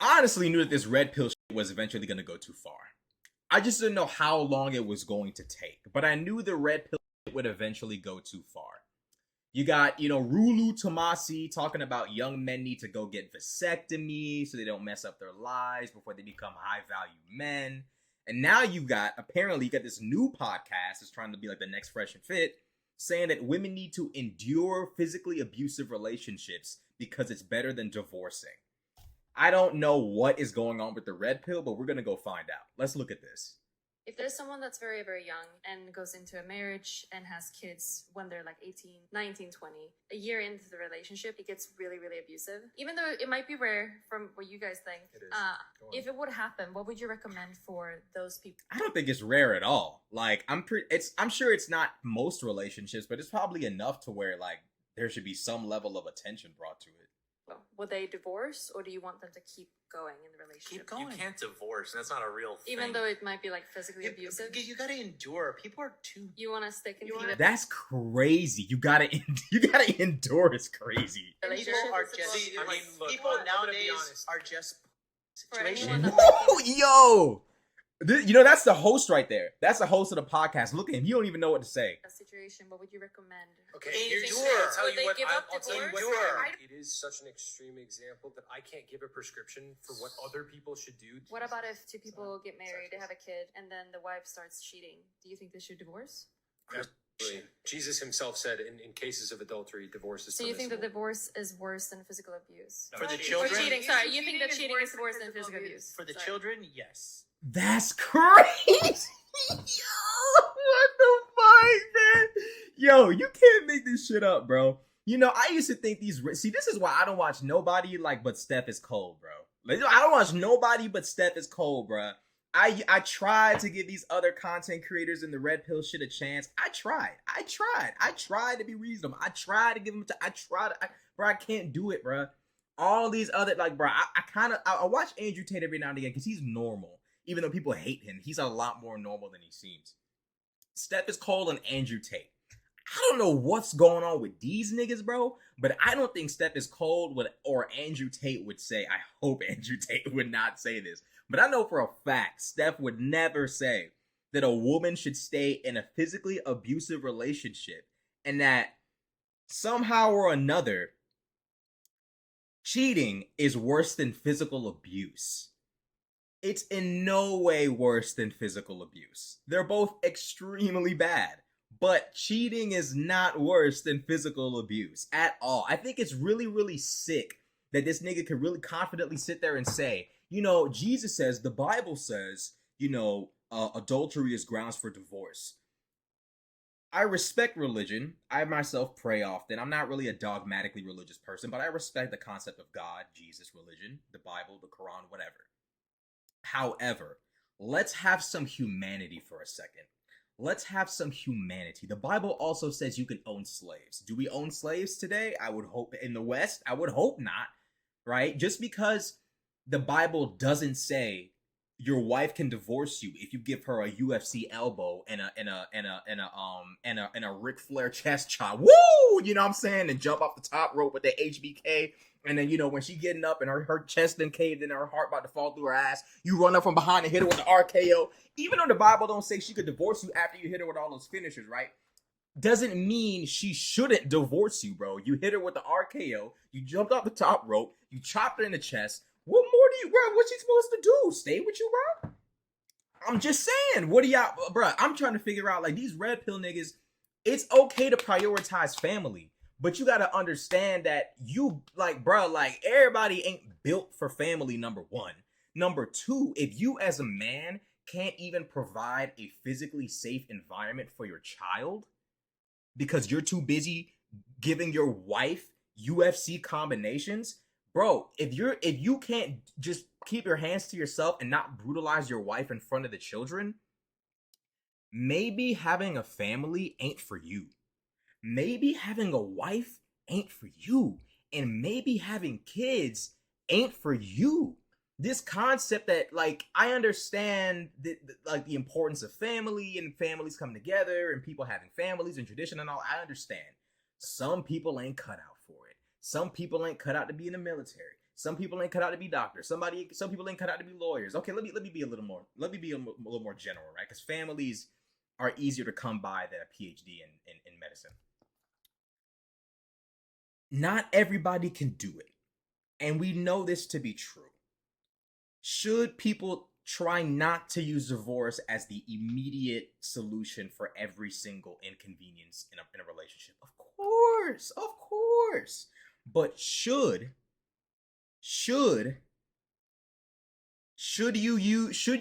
I honestly knew that this red pill shit was eventually going to go too far. I just didn't know how long it was going to take, but I knew the red pill shit would eventually go too far. You got, Rulu Tomasi talking about young men need to go get vasectomy so they don't mess up their lives before they become high value men. And now apparently you got this new podcast that's trying to be like the next Fresh and Fit, saying that women need to endure physically abusive relationships because it's better than divorcing. I don't know what is going on with the red pill, but we're going to go find out. Let's look at this. If there's someone that's very, very young and goes into a marriage and has kids when they're like 18, 19, 20, a year into the relationship, it gets really, really abusive. Even though it might be rare from what you guys think. It is. If it would happen, what would you recommend for those people? I don't think it's rare at all. Like, I'm sure it's not most relationships, but it's probably enough to where like there should be some level of attention brought to it. Would they divorce, or do you want them to keep going in the relationship? Keep going. You can't divorce. That's not a real thing. Even though it might be like physically abusive. You gotta endure. People are too. You want to stick in. That's crazy. You gotta endure. It's crazy. People are just. People nowadays are just situations. Yo. That's the host right there. That's the host of the podcast. Look at him. You don't even know what to say. A situation, what would you recommend? Okay, endure. I'll tell you what. It is such an extreme example that I can't give a prescription for what other people should do. What about if two people get married, they have a kid, and then the wife starts cheating? Do you think they should divorce? Absolutely. Jesus himself said in cases of adultery, divorce is So you think that permissible. divorce is worse than physical abuse? For the Or children? cheating, sorry. You think that cheating is worse than physical abuse? For the children, yes. That's crazy. Yo, what the fuck, man? Yo, you can't make this shit up, bro. I used to think this is why I don't watch nobody but Steph is cold, bro. I don't watch nobody but Steph is cold, bro. I tried to give these other content creators in the red pill shit a chance. I tried to be reasonable. I tried to give them bro, I can't do it, bro. All these other, bro, I watch Andrew Tate every now and again because he's normal. Even though people hate him, he's a lot more normal than he seems. Steph is cold and Andrew Tate. I don't know what's going on with these niggas, bro, but I don't think Steph is cold or Andrew Tate would say. I hope Andrew Tate would not say this, but I know for a fact Steph would never say that a woman should stay in a physically abusive relationship and that somehow or another cheating is worse than physical abuse. It's in no way worse than physical abuse. They're both extremely bad. But cheating is not worse than physical abuse at all. I think it's really, really sick that this nigga could really confidently sit there and say, Jesus says, the Bible says, adultery is grounds for divorce. I respect religion. I myself pray often. I'm not really a dogmatically religious person, but I respect the concept of God, Jesus, religion, the Bible, the Quran, whatever. However, let's have some humanity for a second. Let's have some humanity. The Bible also says you can own slaves. Do we own slaves today? I would hope in the West. I would hope not, right? Just because the Bible doesn't say your wife can divorce you if you give her a UFC elbow and a Ric Flair chest chop. Woo! You know what I'm saying? And jump off the top rope with the HBK. And then, when she getting up and her chest then caved and her heart about to fall through her ass, you run up from behind and hit her with the RKO. Even though the Bible don't say she could divorce you after you hit her with all those finishers, right? Doesn't mean she shouldn't divorce you, bro. You hit her with the RKO. You jumped off the top rope. You chopped her in the chest. What more what's she supposed to do? Stay with you, bro? I'm just saying. What do y'all, bro? I'm trying to figure out, these red pill niggas, it's okay to prioritize family. But you gotta understand that everybody ain't built for family, number one. Number two, if you as a man can't even provide a physically safe environment for your child because you're too busy giving your wife UFC combinations, bro, if you can't just keep your hands to yourself and not brutalize your wife in front of the children, maybe having a family ain't for you. Maybe having a wife ain't for you. And maybe having kids ain't for you. This concept that, I understand the importance of family and families coming together and people having families and tradition and all. I understand. Some people ain't cut out for it. Some people ain't cut out to be in the military. Some people ain't cut out to be doctors. Some people ain't cut out to be lawyers. Okay, let me be a little more. Let me be a little more general, right? Because families are easier to come by than a PhD in medicine. Not everybody can do it, and we know this to be true. Should people try not to use divorce as the immediate solution for every single inconvenience in a relationship? Of course. But should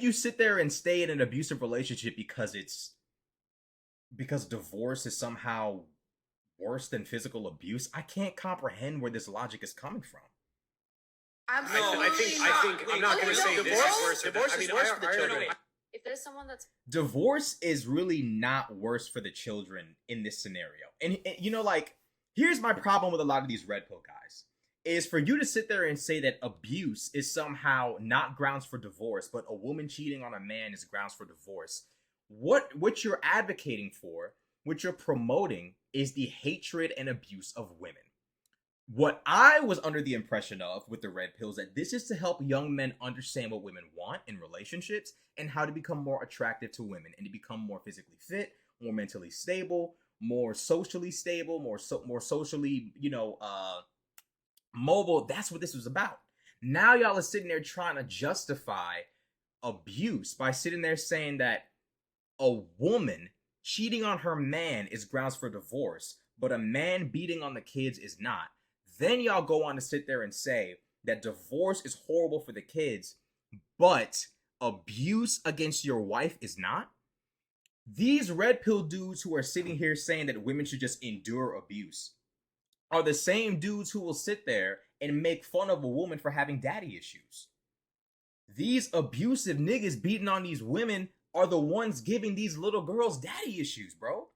you sit there and stay in an abusive relationship because divorce is somehow worse than physical abuse? I can't comprehend where this logic is coming from. Absolutely. No, I think I'm not going to say this is worse. Divorce is worse for the children. If there's someone that's Divorce is really not worse for the children in this scenario. And you know, like, here's my problem with a lot of these red pill guys. Is for you to sit there and say that abuse is somehow not grounds for divorce, but a woman cheating on a man is grounds for divorce. What you're advocating for, what you're promoting, is the hatred and abuse of women. What I was under the impression of with the red pills, that this is to help young men understand what women want in relationships and how to become more attractive to women and to become more physically fit, more mentally stable, more socially stable, more socially, mobile. That's what this was about. Now y'all are sitting there trying to justify abuse by sitting there saying that a woman cheating on her man is grounds for divorce, but a man beating on the kids is not. Then y'all go on to sit there and say that divorce is horrible for the kids, but abuse against your wife is not. These red pill dudes who are sitting here saying that women should just endure abuse are the same dudes who will sit there and make fun of a woman for having daddy issues. These abusive niggas beating on these women are the ones giving these little girls daddy issues, bro.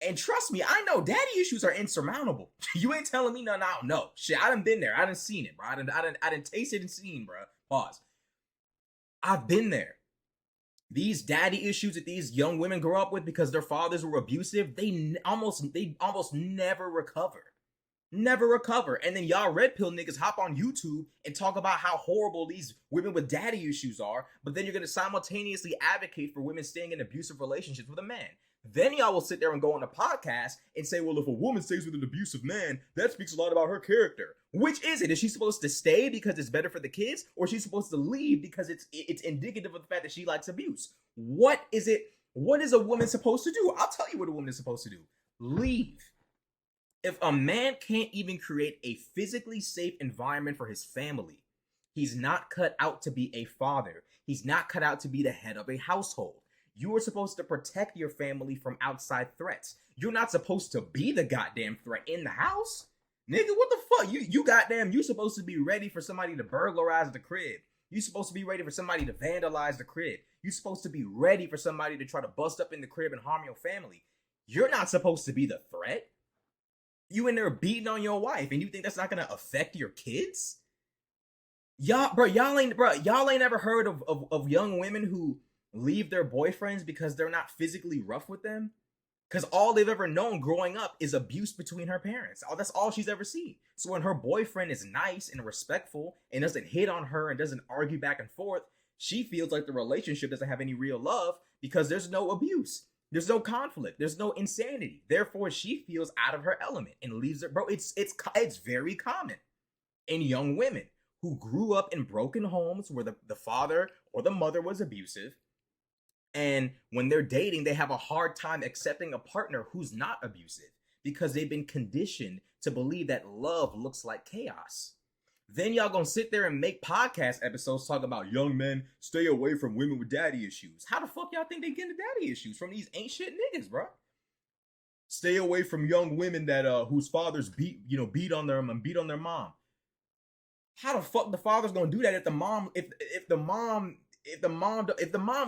And trust me, I know daddy issues are insurmountable. You ain't telling me nothing I don't know. Shit, I done been there. I done seen it, bro. I done tasted and seen, bro. Pause. I've been there. These daddy issues that these young women grow up with because their fathers were abusive, they almost never recover. Never recover. And then y'all red pill niggas hop on YouTube and talk about how horrible these women with daddy issues are, but then you're going to simultaneously advocate for women staying in abusive relationships with a man. Then y'all will sit there and go on a podcast and say, well, if a woman stays with an abusive man, that speaks a lot about her character. Which is it? Is she supposed to stay because it's better for the kids? Or is she supposed to leave because it's indicative of the fact that she likes abuse? What is it? What is a woman supposed to do? I'll tell you what a woman is supposed to do. Leave. If a man can't even create a physically safe environment for his family, he's not cut out to be a father. He's not cut out to be the head of a household. You are supposed to protect your family from outside threats. You're not supposed to be the goddamn threat in the house. Nigga, what the fuck? You supposed to be ready for somebody to burglarize the crib. You supposed to be ready for somebody to vandalize the crib. You supposed to be ready for somebody to try to bust up in the crib and harm your family. You're not supposed to be the threat. You in there beating on your wife and you think that's not gonna affect your kids? Y'all ain't ever heard of young women who leave their boyfriends because they're not physically rough with them? Because all they've ever known growing up is abuse between her parents. That's all she's ever seen. So when her boyfriend is nice and respectful and doesn't hit on her and doesn't argue back and forth, she feels like the relationship doesn't have any real love because there's no abuse. There's no conflict. There's no insanity. Therefore, she feels out of her element and leaves her. Bro, it's very common in young women who grew up in broken homes where the father or the mother was abusive. And when they're dating, they have a hard time accepting a partner who's not abusive because they've been conditioned to believe that love looks like chaos. Then y'all gonna sit there and make podcast episodes talking about young men stay away from women with daddy issues. How the fuck y'all think they get into daddy issues? From these ain't shit niggas, bro. Stay away from young women that whose fathers beat on them and beat on their mom. How the fuck the father's gonna do that if the mom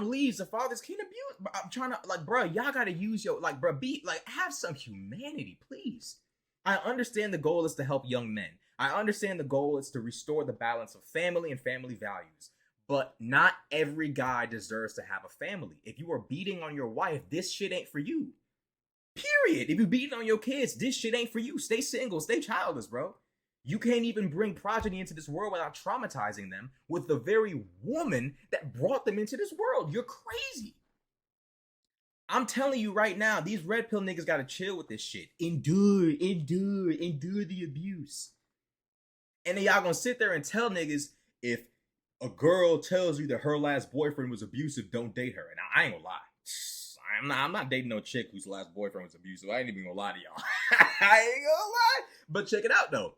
leaves, the fathers can't abuse? I'm trying to bro, y'all gotta use your have some humanity, please. I understand the goal is to help young men. I understand the goal is to restore the balance of family and family values. But not every guy deserves to have a family. If you are beating on your wife, this shit ain't for you. Period. If you're beating on your kids, this shit ain't for you. Stay single, stay childless, bro. You can't even bring progeny into this world without traumatizing them with the very woman that brought them into this world. You're crazy. I'm telling you right now, these red pill niggas gotta chill with this shit. Endure the abuse. And then y'all gonna sit there and tell niggas, if a girl tells you that her last boyfriend was abusive, don't date her. And I ain't gonna lie. I'm not dating no chick whose last boyfriend was abusive. I ain't even gonna lie to y'all. I ain't gonna lie. But check it out though.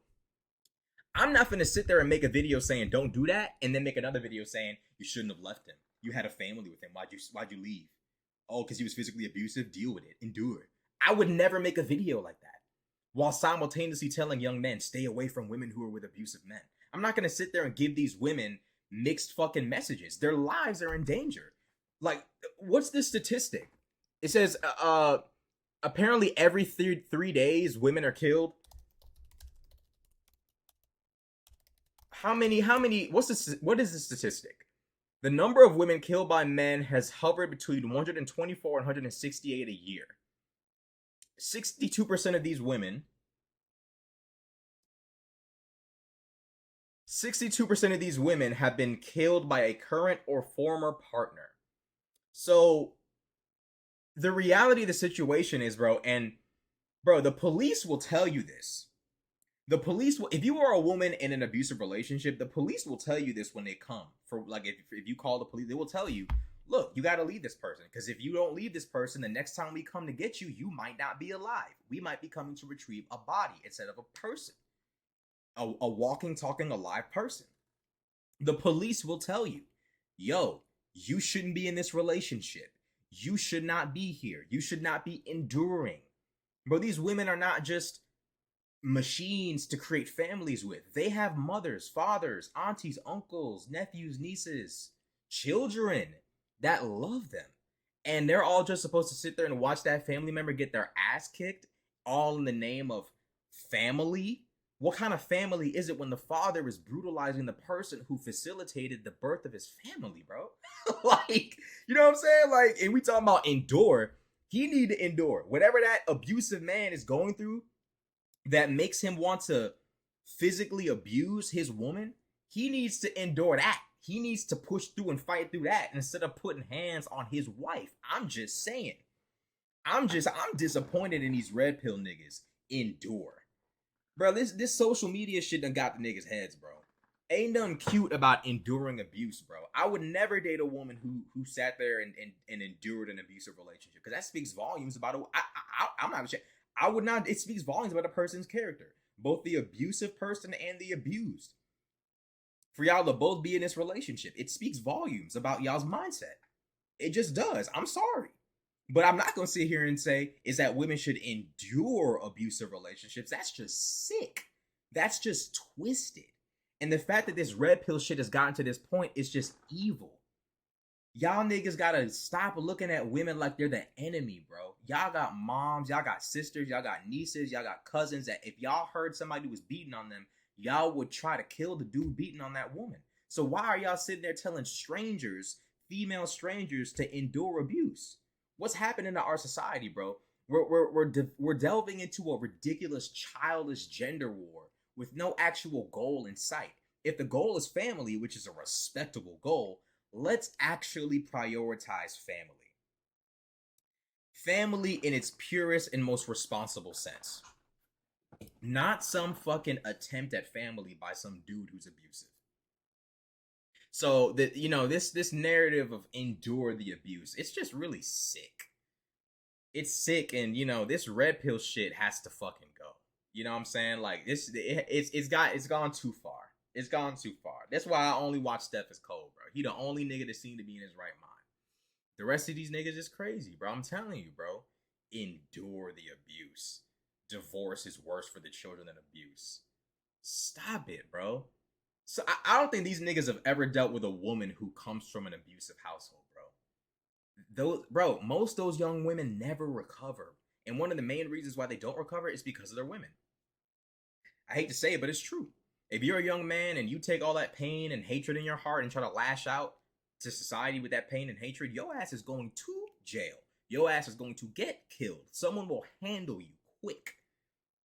I'm not gonna sit there and make a video saying don't do that, and then make another video saying you shouldn't have left him. You had a family with him. Why'd you leave? Oh, because he was physically abusive? Deal with it. Endure it. I would never make a video like that while simultaneously telling young men, stay away from women who are with abusive men. I'm not going to sit there and give these women mixed fucking messages. Their lives are in danger. Like, what's this statistic? It says, apparently every 3 days, women are killed. What is the statistic? The number of women killed by men has hovered between 124 and 168 a year. 62% of these women, 62% of these women have been killed by a current or former partner. So the reality of the situation is, bro, the police will tell you this. The police will, if you are a woman in an abusive relationship, the police will tell you this when they come. For like, if you call the police, they will tell you, look, you got to leave this person. Because if you don't leave this person, the next time we come to get you, you might not be alive. We might be coming to retrieve a body instead of a person. A walking, talking, alive person. The police will tell you, yo, you shouldn't be in this relationship. You should not be here. You should not be enduring. Bro, these women are not just machines to create families with. They have mothers, fathers, aunties, uncles, nephews, nieces, children that love them. And they're all just supposed to sit there and watch that family member get their ass kicked, all in the name of family. What kind of family is it when the father is brutalizing the person who facilitated the birth of his family, bro? Like, you know what I'm saying? Like, and we talking about endure. He need to endure whatever that abusive man is going through that makes him want to physically abuse his woman. He needs to endure that. He needs to push through and fight through that instead of putting hands on his wife. I'm just saying. I'm disappointed in these red pill niggas. Endure. Bro, this social media shit done got the niggas' heads, bro. Ain't nothing cute about enduring abuse, bro. I would never date a woman who sat there and endured an abusive relationship, because that speaks volumes about I'm not sure. I would not. It speaks volumes about a person's character, both the abusive person and the abused. For y'all to both be in this relationship, it speaks volumes about y'all's mindset. It just does. I'm sorry. But I'm not going to sit here and say is that women should endure abusive relationships. That's just sick. That's just twisted. And the fact that this red pill shit has gotten to this point is just evil. Y'all niggas gotta stop looking at women like they're the enemy, bro. Y'all got moms, y'all got sisters, y'all got nieces, y'all got cousins that if y'all heard somebody was beating on them, y'all would try to kill the dude beating on that woman. So why are y'all sitting there telling strangers, female strangers, to endure abuse? What's happening to our society, bro? We're delving into a ridiculous, childish gender war with no actual goal in sight. If the goal is family, which is a respectable goal, let's actually prioritize family. Family in its purest and most responsible sense. Not some fucking attempt at family by some dude who's abusive. So that, you know, this narrative of endure the abuse, it's just really sick. It's sick, and you know, this red pill shit has to fucking go. You know what I'm saying? Like it's gone too far. It's gone too far. That's why I only watch Steph as Cole, bro. He the only nigga that seemed to be in his right mind. The rest of these niggas is crazy, bro. I'm telling you, bro. Endure the abuse. Divorce is worse for the children than abuse. Stop it, bro. So I don't think these niggas have ever dealt with a woman who comes from an abusive household, bro. Most of those young women never recover. And one of the main reasons why they don't recover is because of their women. I hate to say it, but it's true. If you're a young man and you take all that pain and hatred in your heart and try to lash out to society with that pain and hatred, your ass is going to jail. Your ass is going to get killed. Someone will handle you quick.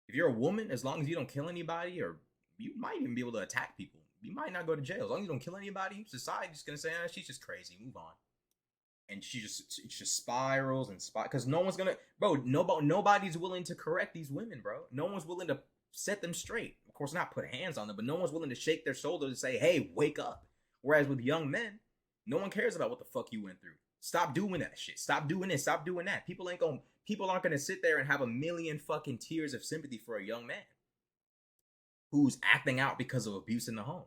If you're a woman, as long as you don't kill anybody or you might even be able to attack people. You might not go to jail. As long as you don't kill anybody, society's just gonna say, she's just crazy, move on. And it just spirals and because no one's gonna, bro, nobody's willing to correct these women, bro. No one's willing to set them straight. Of course, not put hands on them, but no one's willing to shake their shoulders and say, hey, wake up. Whereas with young men, no one cares about what the fuck you went through. Stop doing that shit. Stop doing this. Stop doing that. People aren't gonna sit there and have a million fucking tears of sympathy for a young man who's acting out because of abuse in the home.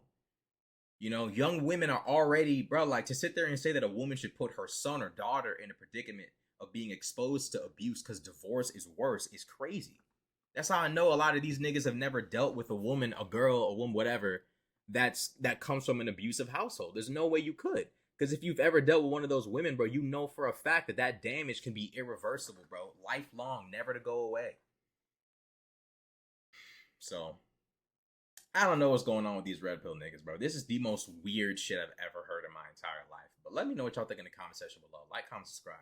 You know, young women are already, bro, like, to sit there and say that a woman should put her son or daughter in a predicament of being exposed to abuse because divorce is worse is crazy. That's how I know a lot of these niggas have never dealt with a woman, a girl, a woman, whatever, that comes from an abusive household. There's no way you could. Because if you've ever dealt with one of those women, bro, you know for a fact that damage can be irreversible, bro. Lifelong, never to go away. So, I don't know what's going on with these red pill niggas, bro. This is the most weird shit I've ever heard in my entire life. But let me know what y'all think in the comment section below. Like, comment, subscribe.